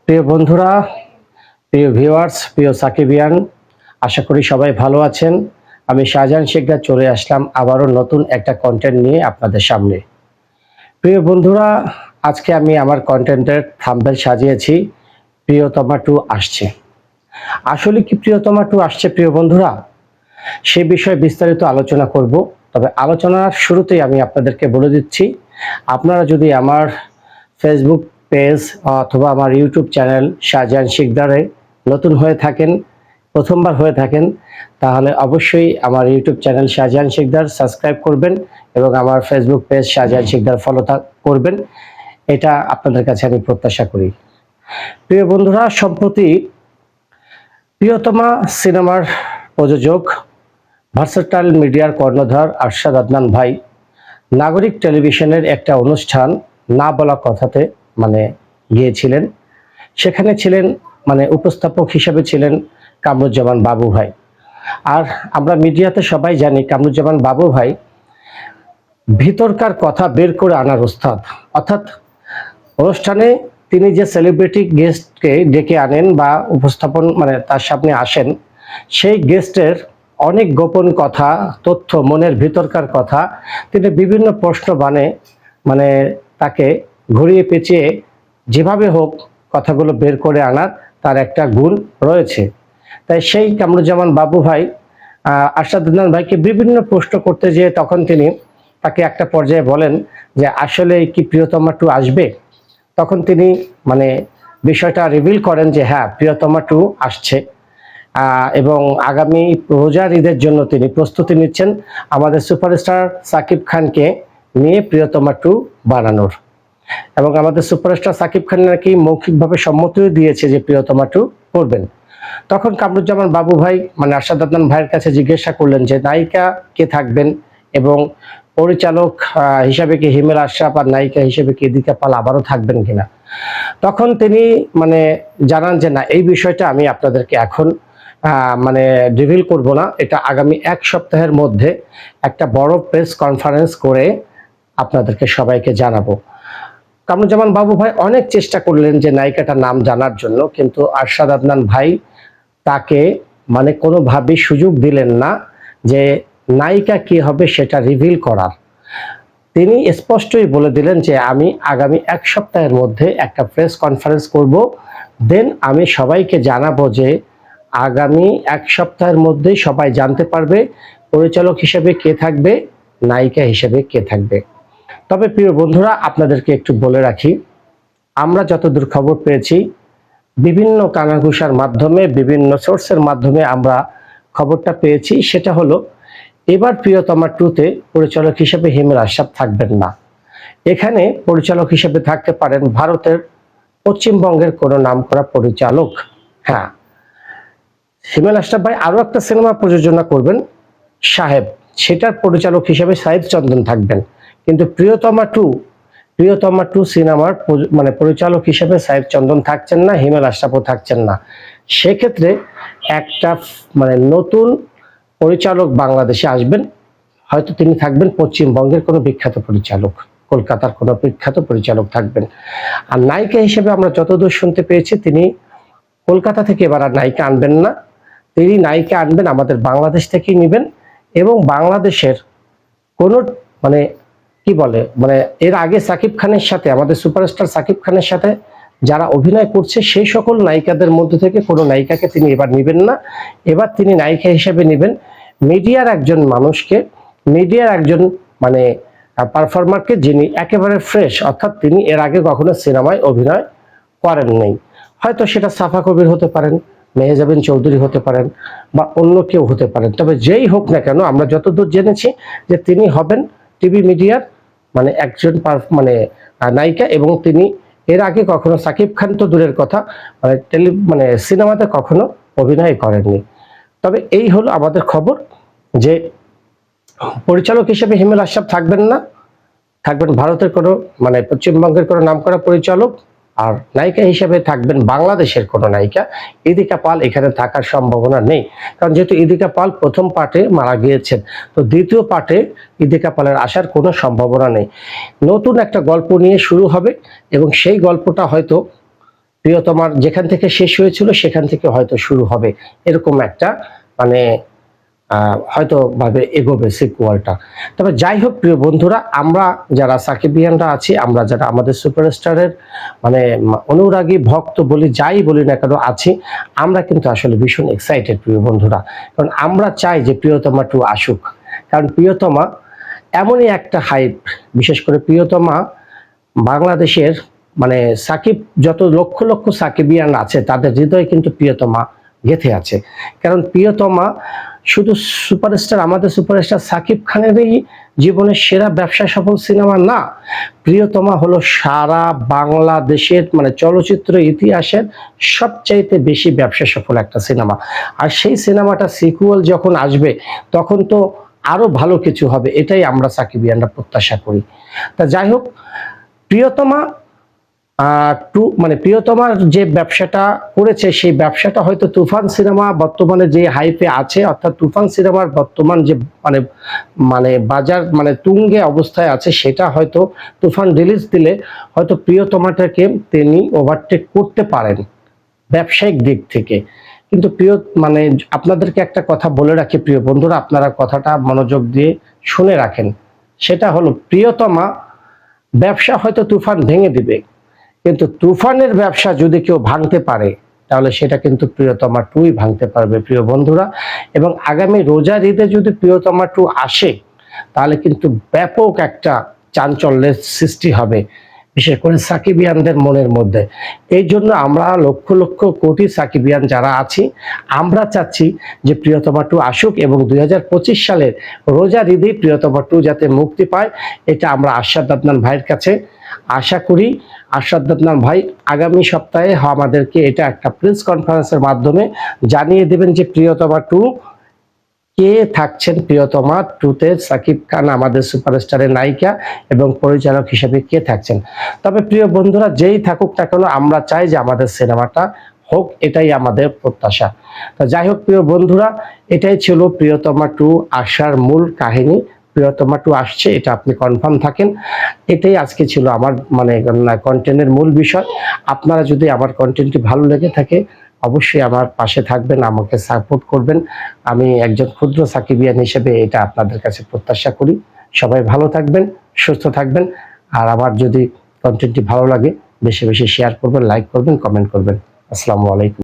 প্রিয় বন্ধুরা, প্রিয় ভিউয়ার্স, প্রিয় সাকিবিয়ান, আশা করি সবাই ভালো আছেন। আমি শাহজাহান শিকদার চলে আসলাম আবারও নতুন একটা কন্টেন্ট নিয়ে আপনাদের সামনে। প্রিয় বন্ধুরা, আজকে আমি আমার কন্টেন্টের থাম্বনেল সাজিয়েছি প্রিয়তমা 2 আসছে। আসলে কি প্রিয়তমা 2 আসছে প্রিয় বন্ধুরা? সে বিষয়ে বিস্তারিত আলোচনা করব। তবে আলোচনার শুরুতেই আমি আপনাদেরকে বলে দিচ্ছি, আপনারা যদি আমার ফেসবুক পেজ অথবা আমার ইউটিউব চ্যানেল শাহজাহান শিকদারে নতুন হয়ে থাকেন, প্রথমবার হয়ে থাকেন, তাহলে অবশ্যই আমার YouTube channel Shahjahan Shikdar subscribe করবেন এবং আমার Facebook page Shahjahan Shikdar follow করবেন। এটা আপনাদের কাছে আমি প্রত্যাশা করি। প্রিয় বন্ধুরা, সম্প্রতি প্রিয়তমা সিনেমার প্রযোজক, ভার্সেটাইল মিডিয়ার কর্ণধার আরশাদ আদনান ভাই নাগরিক টেলিভিশনের একটা অনুষ্ঠান না বলা কথাতে গিয়েছিলেন। সেখানে ছিলেন উপস্থাপক হিসেবে ছিলেন কামরুজ্জামান বাবু ভাই। আর আমরা মিডিয়াতে সবাই জানি কামরুজ্জামান বাবু ভাই ভিতরকার কথা বের করে আনার ওস্তাদ। অর্থাৎ অনুষ্ঠানে তিনি যে সেলিব্রিটি গেস্টকে ডেকে আনেন বা উপস্থাপন তার সামনে আসেন, সেই গেস্টের অনেক গোপন কথা, তথ্য, মনের ভিতরকার কথা তিনি বিভিন্ন প্রশ্ন তাকে ঘুরিয়ে পেঁচিয়ে যেভাবে হোক কথাগুলো বের করে আনার তার একটা গুণ রয়েছে। তাই সেই কামরুজ্জামান বাবু ভাই আরশাদ আদনান ভাইকে বিভিন্ন প্রশ্ন করতে যেয়ে তখন তিনি তাকে একটা পর্যায়ে বলেন যে আসলে কি প্রিয়তমা 2 আসবে? তখন তিনি বিষয়টা রিভিল করেন যে হ্যাঁ, প্রিয়তমা 2 আসছে এবং আগামী রোজার ঈদের জন্য তিনি প্রস্তুতি নিচ্ছেন আমাদের সুপারস্টার সাকিব খানকে নিয়ে প্রিয়তমা 2 বানানোর। এবং আমাদের সুপারস্টার সাকিব খান নাকি মৌখিকভাবে সম্মতিও দিয়েছে যে প্রিয়তমা 2 করবেন। তখন কামরুজ্জামান বাবু ভাই আরশাদ আদনান ভাইয়ের কাছে জিজ্ঞাসা করলেন যে নায়িকা কে থাকবেন এবং পরিচালক হিসাবে কি হিমেল আশরাফ আর নায়িকা হিসেবে কি ইদিকা পাল আবারও থাকবেন কিনা। তখন তিনি জানান যে না, এই বিষয়টা আমি আপনাদেরকে এখন রিভিল করব না, এটা আগামী এক সপ্তাহের মধ্যে একটা বড় প্রেস কনফারেন্স করে আপনাদেরকে সবাইকে জানাবো। কামরুজ্জামান বাবু ভাই অনেক চেষ্টা করলেন যে নায়িকাটার নাম জানার জন্য, কিন্তু আরশাদ আদনান ভাই তাকে কোনোভাবেই সুযোগ দিলেন না যে নায়িকা কি হবে সেটা রিভিল করার। তিনি স্পষ্টই বলে দিলেন যে আমি আগামী এক সপ্তাহের মধ্যে একটা প্রেস কনফারেন্স করব, দেন আমি সবাইকে জানাবো যে আগামী এক সপ্তাহের মধ্যেই সবাই জানতে পারবে পরিচালক হিসেবে কে থাকবে, নায়িকা হিসেবে কে থাকবে। তবে প্রিয় বন্ধুরা, আপনাদেরকে একটু বলে রাখি, আমরা যতদূর খবর পেয়েছি বিভিন্ন কানাঘুষার মাধ্যমে, বিভিন্ন সোর্সের মাধ্যমে আমরা খবরটা পেয়েছি, সেটা হলো এবার প্রিয়তমা 2-তে পরিচালক হিসেবে হিমেল আশরাফ থাকবেন না। এখানে পরিচালক হিসেবে থাকতে পারেন ভারতের পশ্চিমবঙ্গের কোনো নামকরা পরিচালক। হ্যাঁ, হিমেল আশরাফ ভাই আরো একটা সিনেমা প্রযোজনা করবেন, সাহেব, সেটার পরিচালক হিসেবে সাইদ চন্দন থাকবেন। কিন্তু প্রিয়তমা 2 সিনেমার পরিচালক হিসেবে সাইদ চন্দন থাকছেন না, হিমেল আশরাফও থাকছেন না। সেক্ষেত্রে একটা নতুন পরিচালক বাংলাদেশে আসবেন, হয়তো তিনি থাকবেন পশ্চিমবঙ্গের কোনো বিখ্যাত পরিচালক, কলকাতার কোনো বিখ্যাত পরিচালক থাকবেন। আর নায়িকা হিসেবে আমরা যতদূর শুনতে পেয়েছি তিনি কলকাতা থেকে এবার আর নায়িকা আনবেন না, তিনি নায়িকা আনবেন আমাদের বাংলাদেশ থেকেই নেবেন। এবং বাংলাদেশের কোনো এর আগে সাকিব খানের সাথে, আমাদের সুপারস্টার সাকিব খানের সাথে যারা অভিনয় করছে সেই সকল নায়িকাদের মধ্যে থেকে কোনো নায়িকাকে তিনি এবার নেবেন না। এবার তিনি নায়িকা হিসেবে নেবেন মিডিয়ার একজন মানুষকে, মিডিয়ার একজন পারফর্মারকে, যিনি একেবারে ফ্রেশ, অর্থাৎ তিনি এর আগে কখনো সিনেমায় অভিনয় করেন নাই। হয়তো সেটা সাফা কবির হতে পারেন, মেহজাবিন চৌধুরী হতে পারেন, বা অন্য কেউ হতে পারেন। তবে যেই হোক না কেন, আমরা যতদূর জেনেছি যে তিনি হবেন টিভি মিডিয়ার একজন নায়িকা, এবং তিনি এর আগে কখনো সাকিব খান তো দূরের কথা, সিনেমাতে কখনো অভিনয় করেননি। তবে এই হলো আমাদের খবর যে পরিচালক হিসেবে হিমেল আশরাফ থাকবেন না, থাকবেন ভারতের কোনো পশ্চিমবঙ্গের কোনো নামকরা পরিচালক, আর নায়িকা হিসেবে থাকবেন বাংলাদেশের কোনো নায়িকা। ইদিকা পাল এখানে থাকার সম্ভাবনা নেই, কারণ যেহেতু ইদিকা পাল প্রথম পার্টে মারা গিয়েছেন, তো দ্বিতীয় পার্টে ইদিকা পালের আসার কোনো সম্ভাবনা নেই। নতুন একটা গল্প নিয়ে শুরু হবে এবং সেই গল্পটা হয়তো প্রিয়তমার যেখান থেকে শেষ হয়েছিল সেখান থেকে হয়তো শুরু হবে, এরকম একটা মানে হয়তো ভাবে এগোবে সিকুয়ালটা। তবে যাই হোক প্রিয় বন্ধুরা, আমরা যারা সাকিবিয়ানরা আছি, আমরা যারা আমাদের সুপারস্টারের মানে অনুরাগী ভক্ত বলি, যাই বলি না কেন আছি, আমরা কিন্তু আসলে ভীষণ এক্সাইটেড প্রিয় বন্ধুরা। কারণ আমরা চাই যে প্রিয়তমা 2 আসুক। কারণ প্রিয়তমা এমনই একটা হাইপ, বিশেষ করে প্রিয়তমা বাংলাদেশের মানে সাকিব যত লক্ষ লক্ষ সাকিবিয়ান আছে তাদের হৃদয়ে কিন্তু প্রিয়তমা গেঁথে আছে। কারণ প্রিয়তমা শুধু সুপারস্টার, আমাদের সুপারস্টার সাকিব খানেরই জীবনের সেরা ব্যবসা সফল সিনেমা না, প্রিয়তমা হলো সারা বাংলাদেশের মানে চলচ্চিত্র ইতিহাসের সবচাইতে বেশি ব্যবসা সফল একটা সিনেমা। আর সেই সিনেমাটা সিকুয়াল যখন আসবে তখন তো আরো ভালো কিছু হবে, এটাই আমরা সাকিবিয়ানরা প্রত্যাশা করি। তা যাই হোক, প্রিয়তমা মানে প্রিয়তমার যে ব্যবসাটা করেছে সেই ব্যবসাটা হয়তো তুফান সিনেমা বর্তমানে যে হাইপে আছে, অর্থাৎ তুফান সিনেমার বর্তমান যে মানে মানে বাজার মানে তুঙ্গে অবস্থায় আছে, সেটা হয়তো তুফান রিলিজ দিলে হয়তো প্রিয়তমাটাকে তিনি ওভারটেক করতে পারেন ব্যবসায়িক দিক থেকে। কিন্তু প্রিয় মানে আপনাদেরকে একটা কথা বলে রাখি প্রিয় বন্ধুরা, আপনারা কথাটা মনোযোগ দিয়ে শুনে রাখেন। সেটা হলো প্রিয়তমা ব্যবসা হয়তো তুফান ভেঙে দিবে, কিন্তু তুফানের ব্যবসা যদি কেউ ভাঙতে পারে তাহলে সেটা কিন্তু প্রিয়তমা 2ই ভাঙতে পারবে প্রিয় বন্ধুরা। এবং আগামী রোজার ঈদে যদি প্রিয়তমা 2 আসে তাহলে কিন্তু ব্যাপক একটা চাঞ্চল্যের সৃষ্টি হবে, বিশেষ করে সাকিবিয়ানদের মনের মধ্যে। এই জন্য আমরা লক্ষ লক্ষ কোটি সাকিবিয়ান যারা আছি, আমরা চাচ্ছি যে প্রিয়তমা 2 আসুক এবং 2025 সালের রোজার ঈদে প্রিয়তমা 2 যাতে মুক্তি পায়, এটা আমরা আরশাদ আদনান ভাইয়ের কাছে আশা করি। আরশাদ আদনান ভাই আগামী সপ্তাহে আমাদেরকে এটা একটা প্রেস কনফারেন্সের মাধ্যমে জানিয়ে দেবেন যে প্রিয়তমা 2 কে থাকছেন, প্রিয়তমা 2তে সাকিব খান আমাদের সুপারস্টারের নায়িকা এবং পরিচালক হিসেবে কে থাকছেন। তবে প্রিয় বন্ধুরা, যেই থাকুক না কেন আমরা চাই যে আমাদের সিনেমাটা হোক, এটাই আমাদের প্রত্যাশা। তো যাই হোক প্রিয় বন্ধুরা, এটাই ছিল প্রিয়তমা 2 আসার মূল কাহিনী। প্রিয়তমা 2 আসছে, এটা আপনি কনফার্ম থাকেন। এটাই আজকে ছিল আমার মানে কন্টেন্টের মূল বিষয়। আপনারা যদি আমার কন্টেন্টটি ভালো লেগে থাকে অবশ্যই আমার পাশে থাকবেন, আমাকে সাপোর্ট করবেন। আমি একজন ক্ষুদ্র সাকিবিয়ান হিসেবে এটা আপনাদের কাছে প্রত্যাশা করি। সবাই ভালো থাকবেন, সুস্থ থাকবেন। আর আমার যদি কন্টেন্টটি ভালো লাগে বেশি বেশি শেয়ার করবেন, লাইক করবেন, কমেন্ট করবেন। আসসালামু আলাইকুম।